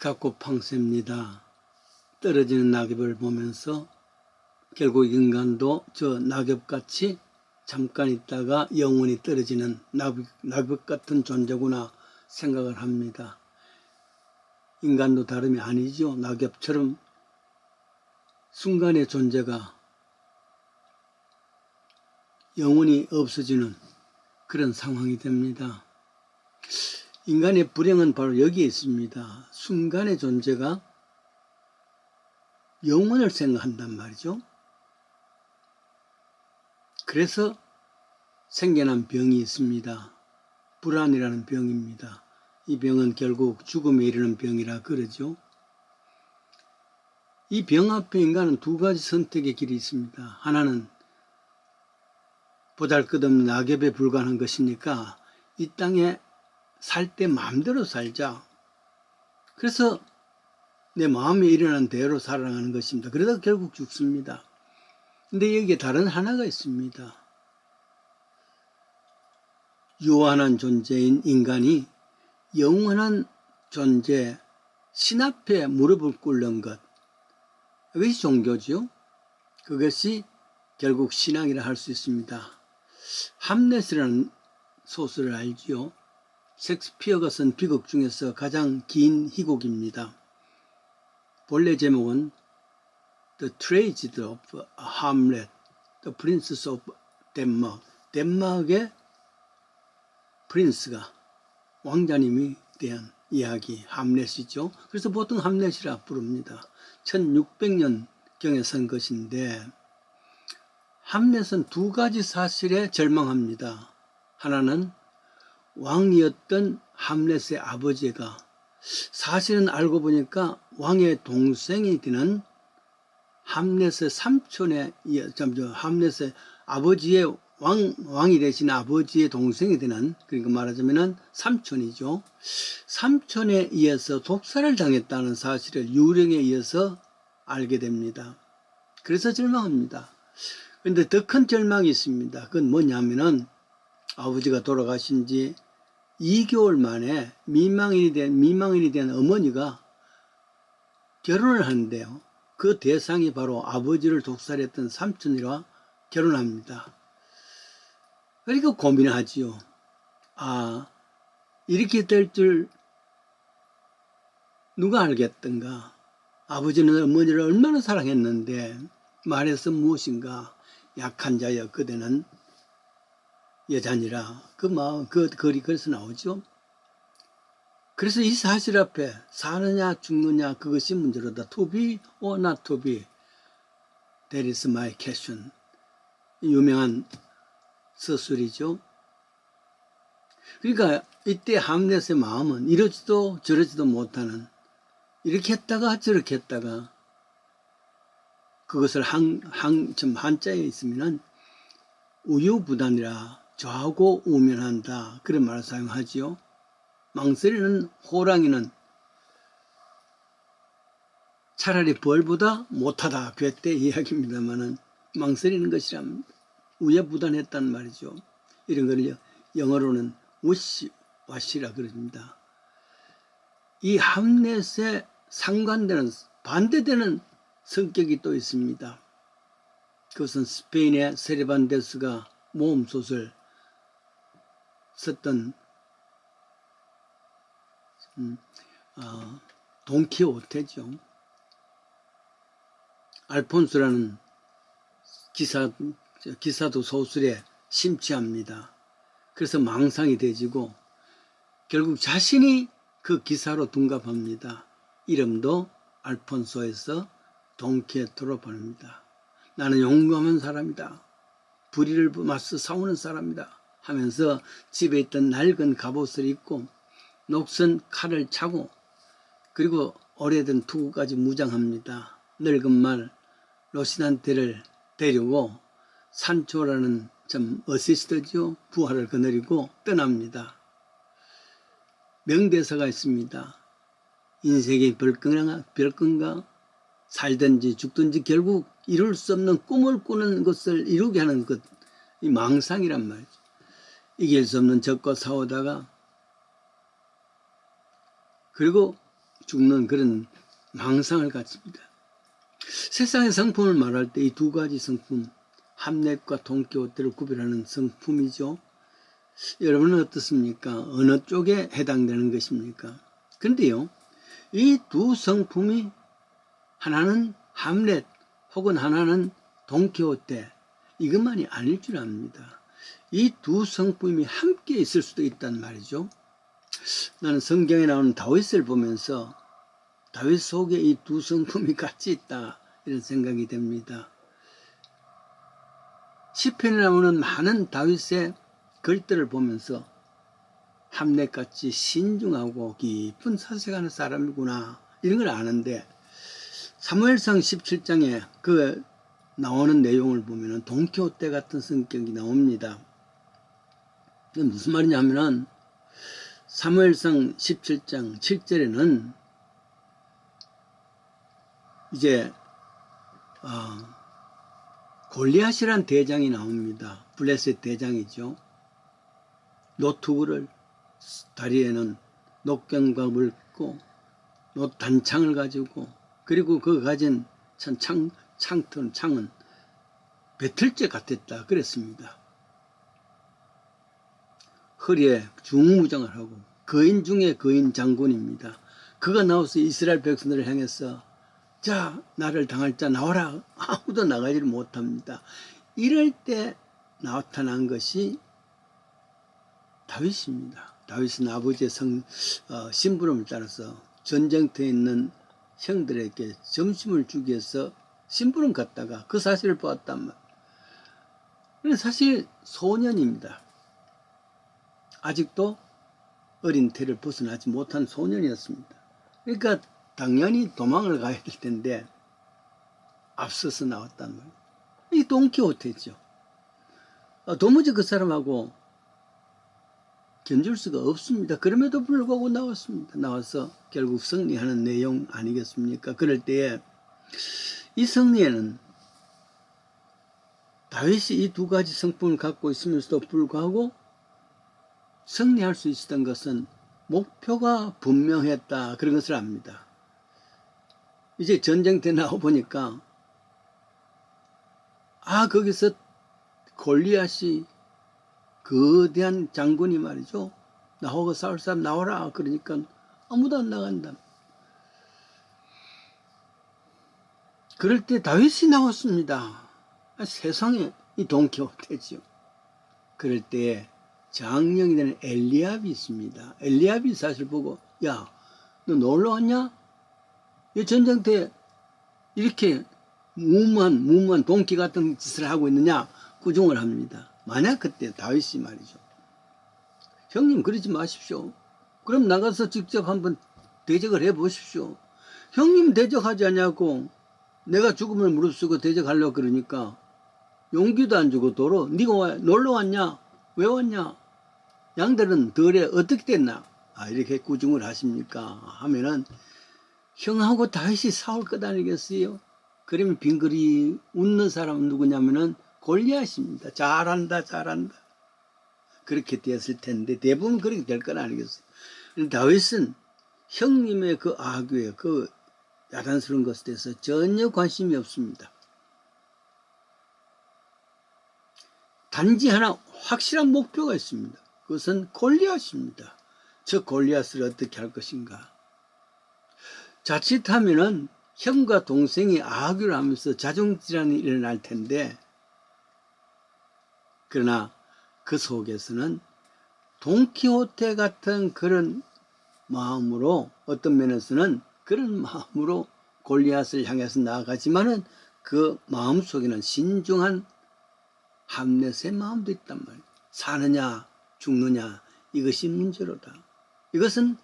스카코팡스입니다. 떨어지는 낙엽을 보면서 결국 인간도 저 낙엽같이 잠깐 있다가 영원히 떨어지는 낙엽 같은 존재구나 생각을 합니다. 인간도 다름이 아니죠. 낙엽처럼 순간의 존재가 영원히 없어지는 그런 상황이 됩니다. 인간의 불행은 바로 여기에 있습니다. 순간의 존재가 영원을 생각한단 말이죠. 그래서 생겨난 병이 있습니다. 불안이라는 병입니다. 이 병은 결국 죽음에 이르는 병이라 그러죠. 이 병 앞에 인간은 두 가지 선택의 길이 있습니다. 하나는 보잘것없는 낙엽에 불과한 것이니까 이 땅에 살 때 마음대로 살자. 그래서 내 마음에 일어난 대로 살아가는 것입니다. 그러다 결국 죽습니다. 근데 여기에 다른 하나가 있습니다. 유한한 존재인 인간이 영원한 존재, 신 앞에 무릎을 꿇는 것. 그것이 종교죠. 그것이 결국 신앙이라 할 수 있습니다. 함렛이라는 소설을 알지요. 셰익스피어가 쓴 비극 중에서 가장 긴 희곡입니다. 본래 제목은 The Tragedy of Hamlet, The Princess of Denmark. 덴마크의 프린스가 왕자님이 대한 이야기, 함렛이죠. 그래서 보통 함렛이라 부릅니다. 1600년경에 쓴 것인데 함렛은 두 가지 사실에 절망합니다. 하나는 왕이었던 함렛의 아버지가 사실은 알고 보니까 왕의 동생이 되는 함렛의 삼촌의 함렛의 아버지의 왕이 되신 아버지의 동생이 되는, 그러니까 말하자면 삼촌이죠. 삼촌에 의해서 독살을 당했다는 사실을 유령에 의해서 알게 됩니다. 그래서 절망합니다. 그런데 더 큰 절망이 있습니다. 그건 뭐냐면은 아버지가 돌아가신 지 2개월 만에 미망인이 된 어머니가 결혼을 하는데요. 그 대상이 바로 아버지를 독살했던 삼촌이라 결혼합니다. 그러니까 고민을 하지요. 이렇게 될 줄 누가 알겠던가. 아버지는 어머니를 얼마나 사랑했는데 말해서 무엇인가. 약한 자여 그대는 여자니라. 그 마음, 그 글이 그래서 나오죠. 그래서 이 사실 앞에 사느냐 죽느냐 그것이 문제로다. To be or not to be. That is my question. 유명한 서술이죠. 그러니까 이때 함렛의 마음은 이러지도 저러지도 못하는, 이렇게 했다가 저렇게 했다가, 그것을 한자에 있으면 우유부단이라 좌고 우면한다, 그런 말을 사용하지요. 망설이는 호랑이는 차라리 벌보다 못하다, 괴때 이야기입니다만은 망설이는 것이랍니다. 우여부단했단 말이죠. 이런 걸 영어로는 와시라 그럽니다. 이 함렛에 상관되는, 반대되는 성격이 또 있습니다. 그것은 스페인의 세르반테스가 모험소설 썼던 돈키호테죠. 알폰소라는 기사도 소설에 심취합니다. 그래서 망상이 되지고 결국 자신이 그 기사로 둔갑합니다. 이름도 알폰소에서 돈키호테로 부릅니다. 나는 용감한 사람이다. 불의를 맞서 싸우는 사람이다 하면서 집에 있던 낡은 갑옷을 입고 녹슨 칼을 차고, 그리고 오래된 투구까지 무장합니다. 늙은 말 로시난테를 데리고 산초라는 어시스트죠. 부하를 거느리고 떠납니다. 명대사가 있습니다. 인생의 별건가 살든지 죽든지 결국 이룰 수 없는 꿈을 꾸는 것을 이루게 하는 것, 이 망상이란 말이죠. 이길 수 없는 적과 싸우다가 그리고 죽는 그런 망상을 갖습니다. 세상의 성품을 말할 때 이 두 가지 성품, 함렛과 돈키호테를 구별하는 성품이죠. 여러분은 어떻습니까? 어느 쪽에 해당되는 것입니까? 그런데요, 이 두 성품이 하나는 함렛 혹은 하나는 돈키호테, 이것만이 아닐 줄 압니다. 이 두 성품이 함께 있을 수도 있단 말이죠. 나는 성경에 나오는 다윗을 보면서 다윗 속에 이 두 성품이 같이 있다, 이런 생각이 됩니다. 시편에 나오는 많은 다윗의 글들을 보면서 함렛같이 신중하고 깊은 사색하는 사람이구나, 이런 걸 아는데, 사무엘상 17장에 그 나오는 내용을 보면 돈키호테 같은 성격이 나옵니다. 무슨 말이냐면은 사무엘상 17장 7절에는 이제 골리앗이란 대장이 나옵니다. 블레셋 대장이죠. 노투구를 다리에는 녹경갑을 입고 단창을 가지고, 그리고 그 가진 창은 배틀째 같았다 그랬습니다. 허리에 중무장을 하고 거인 중에 거인 장군입니다. 그가 나와서 이스라엘 백성들을 향해서 자, 나를 당할 자 나와라. 아무도 나가지를 못합니다. 이럴 때 나타난 것이 다윗입니다. 다윗은 아버지의 심부름을 따라서 전쟁터에 있는 형들에게 점심을 주기 위해서 심부름 갔다가 그 사실을 보았단 말이에요. 사실 소년입니다. 아직도 어린 태를 벗어나지 못한 소년이었습니다. 그러니까 당연히 도망을 가야 될 텐데 앞서서 나왔단 말이에요. 이 돈키호테죠. 도무지 그 사람하고 견줄 수가 없습니다. 그럼에도 불구하고 나왔습니다. 나와서 결국 승리하는 내용 아니겠습니까? 그럴 때에 이 승리에는 다윗이 이 두 가지 성품을 갖고 있으면서도 불구하고 승리할 수 있었던 것은 목표가 분명했다, 그런 것을 압니다. 이제 전쟁터에 나와보니까 거기서 골리앗이 거대한 장군이 말이죠. 나하고 싸울 사람 나와라. 그러니까 아무도 안 나간다. 그럴 때 다윗이 나왔습니다. 세상에 이 돈키호테죠. 그럴 때 장령이 되는 엘리압이 있습니다. 엘리압이 사실 보고 야, 너 놀러 왔냐? 이 전쟁터에 이렇게 무모한 동키 같은 짓을 하고 있느냐? 구중을 합니다. 만약 그때 다윗이 말이죠. 형님 그러지 마십시오. 그럼 나가서 직접 한번 대적을 해보십시오. 형님 대적하지 않냐고 내가 죽음을 무릅쓰고 대적하려고 그러니까 용기도 안 주고 도로 네가 놀러 왔냐? 왜 왔냐? 양들은 덜에 어떻게 됐나? 이렇게 구중을 하십니까? 하면은 형하고 다윗이 싸울 것 아니겠어요? 그러면 빙그리 웃는 사람은 누구냐면은 골리앗입니다. 잘한다. 그렇게 되었을 텐데 대부분 그렇게 될 건 아니겠어요? 다윗은 형님의 그 악유에 그 야단스러운 것에 대해서 전혀 관심이 없습니다. 단지 하나 확실한 목표가 있습니다. 그것은 골리앗입니다. 저 골리앗을 어떻게 할 것인가? 자칫하면은 형과 동생이 악유를 하면서 자존질환이 일어날 텐데, 그러나 그 속에서는 돈키호테 같은 그런 마음으로, 어떤 면에서는 그런 마음으로 골리앗을 향해서 나아가지만은 그 마음 속에는 신중한 함렛의 마음도 있단 말이에요. 사느냐 죽느냐 이것이 문제로다. 이것은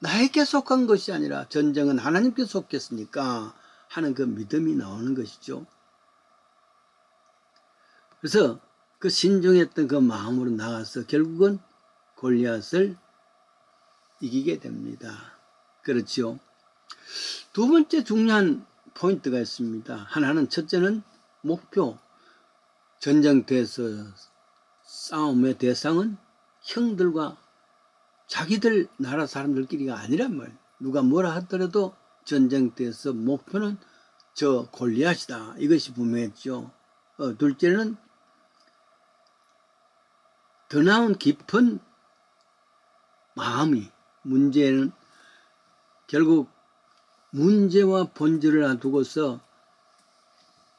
나에게 속한 것이 아니라 전쟁은 하나님께 속했으니까 하는 그 믿음이 나오는 것이죠. 그래서 그 신중했던 그 마음으로 나가서 결국은 골리앗을 이기게 됩니다. 그렇죠. 두 번째 중요한 포인트가 있습니다. 하나는 첫째는 목표, 전쟁터에서 싸움의 대상은 형들과 자기들 나라 사람들끼리가 아니란 말이에요. 누가 뭐라 하더라도 전쟁터에서 목표는 저 골리앗이다. 이것이 분명했죠. 둘째는 더 나은 깊은 마음이, 문제는 결국 문제와 본질을 놔두고서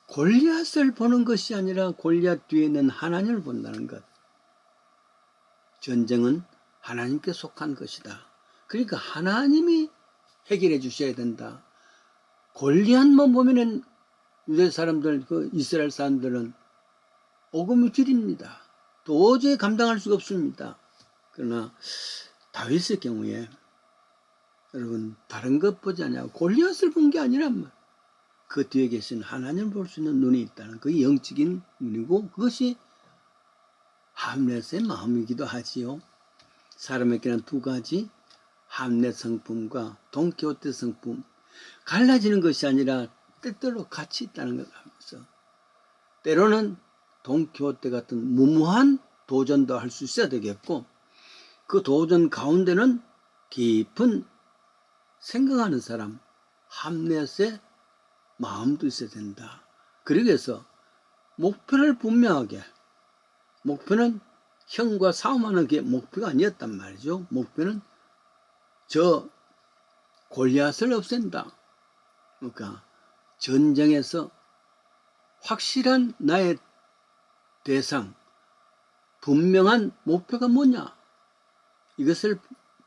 골리앗을 보는 것이 아니라 골리앗 뒤에 있는 하나님을 본다는 것. 전쟁은 하나님께 속한 것이다. 그러니까 하나님이 해결해 주셔야 된다. 골리앗만 보면은 유대 사람들, 이스라엘 사람들은 오금무질입니다. 도저히 감당할 수가 없습니다. 그러나 다윗의 경우에 여러분 다른 것 보지 않냐고 골리앗을 본 게 아니란 말. 그 뒤에 계신 하나님을 볼 수 있는 눈이 있다는 그게 영적인 눈이고 그것이 함렛의 마음이기도 하지요. 사람에게는 두 가지 함렛 성품과 돈키호테 성품 갈라지는 것이 아니라 때때로 같이 있다는 걸 알면서 때로는 돈키호테 같은 무모한 도전도 할 수 있어야 되겠고 그 도전 가운데는 깊은 생각하는 사람 함렛의 마음도 있어야 된다. 그러기 위해서 목표를 분명하게 목표는 형과 싸움하는 게 목표가 아니었단 말이죠. 목표는 저 골리앗을 없앤다. 그러니까 전쟁에서 확실한 나의 대상, 분명한 목표가 뭐냐? 이것을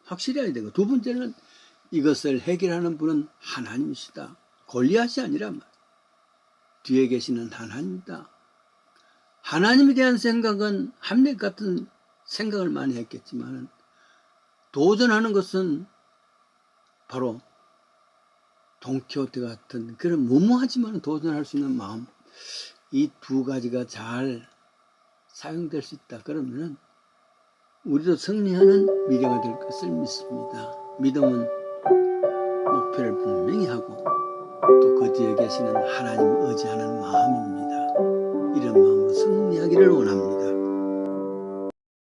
확실히 해야 되고 두 번째는 이것을 해결하는 분은 하나님이시다. 골리앗이 아니라 뒤에 계시는 하나님이다. 하나님에 대한 생각은 함렛 같은 생각을 많이 했겠지만 도전하는 것은 바로 돈키호테 같은 그런 무모하지만 도전할 수 있는 마음 이 두 가지가 잘 사용될 수 있다. 그러면 우리도 승리하는 미래가 될 것을 믿습니다. 믿음은 목표를 분명히 하고 또 그 뒤에 계시는 하나님을 의지하는 마음입니다. 이런 마음으로 승리하기를 원합니다.